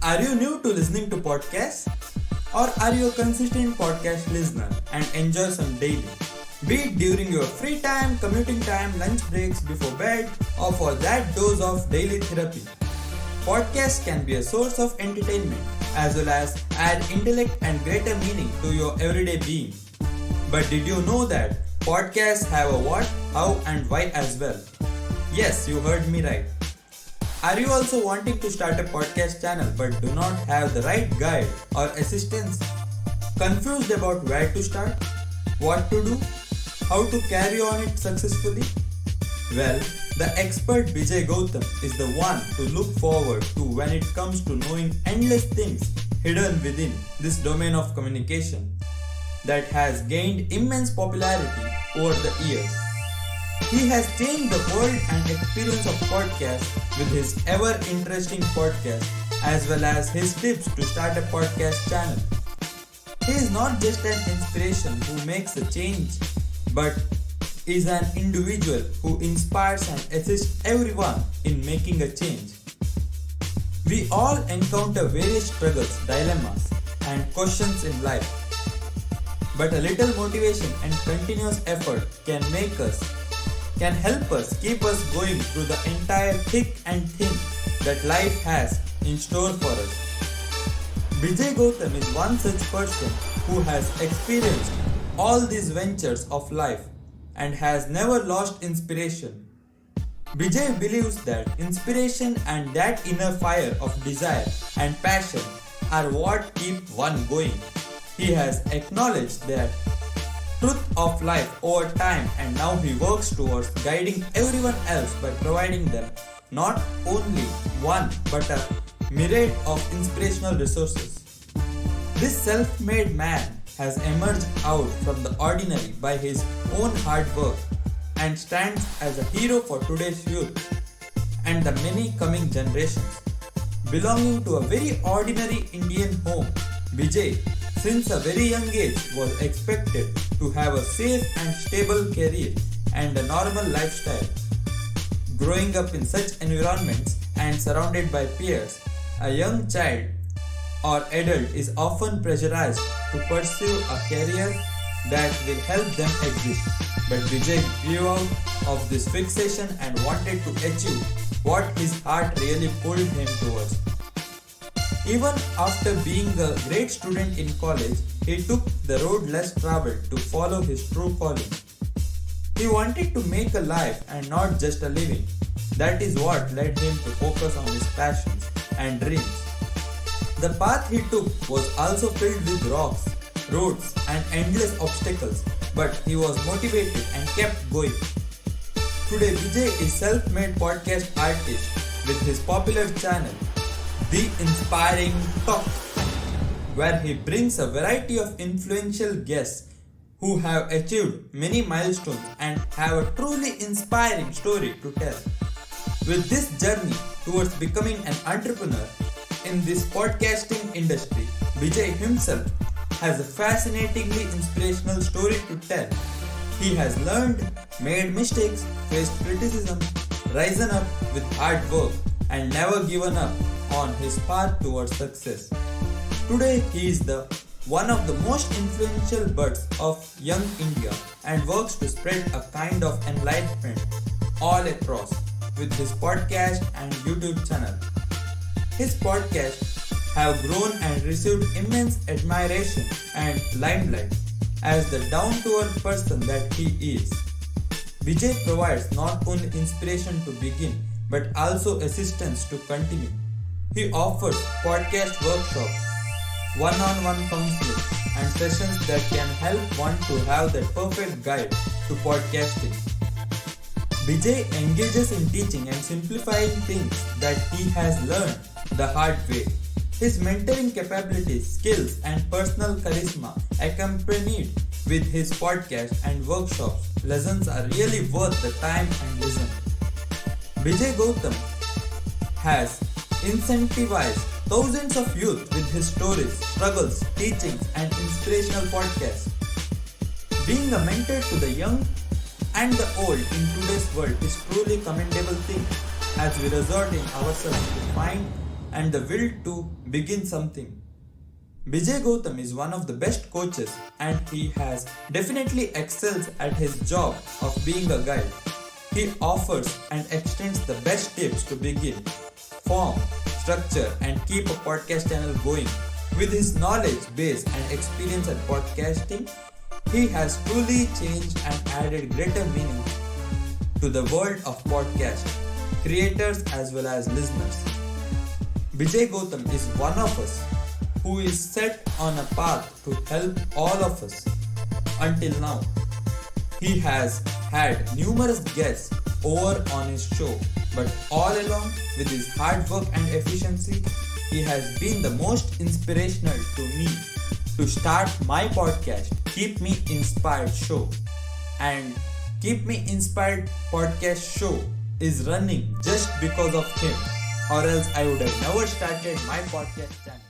Are you new to listening to podcasts? Or are you a consistent podcast listener and enjoy some daily? Be it during your free time, commuting time, lunch breaks, before bed, or for that dose of daily therapy. Podcasts can be a source of entertainment as well as add intellect and greater meaning to your everyday being. But did you know that podcasts have a what, how, and why as well? Yes, you heard me right. Are you also wanting to start a podcast channel but do not have the right guide or assistance? Confused about where to start? What to do? How to carry on it successfully? Well, the expert Bijay Gautam is the one to look forward to when it comes to knowing endless things hidden within this domain of communication that has gained immense popularity over the years. He has changed the world and experience of podcasts with his ever interesting podcast as well as his tips to start a podcast channel. He is not just an inspiration who makes a change, but is an individual who inspires and assists everyone in making a change. We all encounter various struggles, dilemmas, and questions in life. But a little motivation and continuous effort can help us keep us going through the entire thick and thin that life has in store for us. Bijay Gautam is one such person who has experienced all these ventures of life and has never lost inspiration. Bijay believes that inspiration and that inner fire of desire and passion are what keep one going. He has acknowledged that truth of life over time and now he works towards guiding everyone else by providing them not only one but a myriad of inspirational resources. This self-made man has emerged out from the ordinary by his own hard work and stands as a hero for today's youth and the many coming generations. Belonging to a very ordinary Indian home, Bijay, since a very young age, was expected to have a safe and stable career and a normal lifestyle. Growing up in such environments and surrounded by peers, a young child or adult is often pressurized to pursue a career that will help them exist. But Bijay grew out of this fixation and wanted to achieve what his heart really pulled him towards. Even after being a great student in college, he took the road less traveled to follow his true calling. He wanted to make a life and not just a living. That is what led him to focus on his passions and dreams. The path he took was also filled with rocks, roads, and endless obstacles, but he was motivated and kept going. Today, Bijay is self-made podcast artist with his popular channel, The Inspiring Talk, where he brings a variety of influential guests who have achieved many milestones and have a truly inspiring story to tell. With this journey towards becoming an entrepreneur in this podcasting industry, Bijay himself has a fascinatingly inspirational story to tell. He has learned, made mistakes, faced criticism, risen up with hard work, and never given up on his path towards success. Today he is one of the most influential buds of young India and works to spread a kind of enlightenment all across with his podcast and YouTube channel. His podcasts have grown and received immense admiration and limelight as the down-to-earth person that he is. Bijay provides not only inspiration to begin but also assistance to continue. He offers podcast workshops, one-on-one counseling, and sessions that can help one to have that perfect guide to podcasting. Bijay engages in teaching and simplifying things that he has learned the hard way. His mentoring capabilities, skills, and personal charisma accompanied with his podcast and workshops lessons are really worth the time and listen. Bijay Gautam has incentivized thousands of youth with his stories, struggles, teachings, and inspirational podcasts. Being a mentor to the young and the old in today's world is truly commendable thing as we resort in ourselves to find and the will to begin something. Bijay Gautam is one of the best coaches and he has definitely excels at his job of being a guide. He offers and extends the best tips to begin, form, structure and keep a podcast channel going. With his knowledge base and experience at podcasting, he has truly changed and added greater meaning to the world of podcast creators as well as listeners. Bijay Gautam is one of us who is set on a path to help all of us. Until now, he has had numerous guests over on his show, but all along with his hard work and efficiency, he has been the most inspirational to me to start my podcast, Keep Me Inspired Show. And Keep Me Inspired podcast show is running just because of him, or else I would have never started my podcast channel.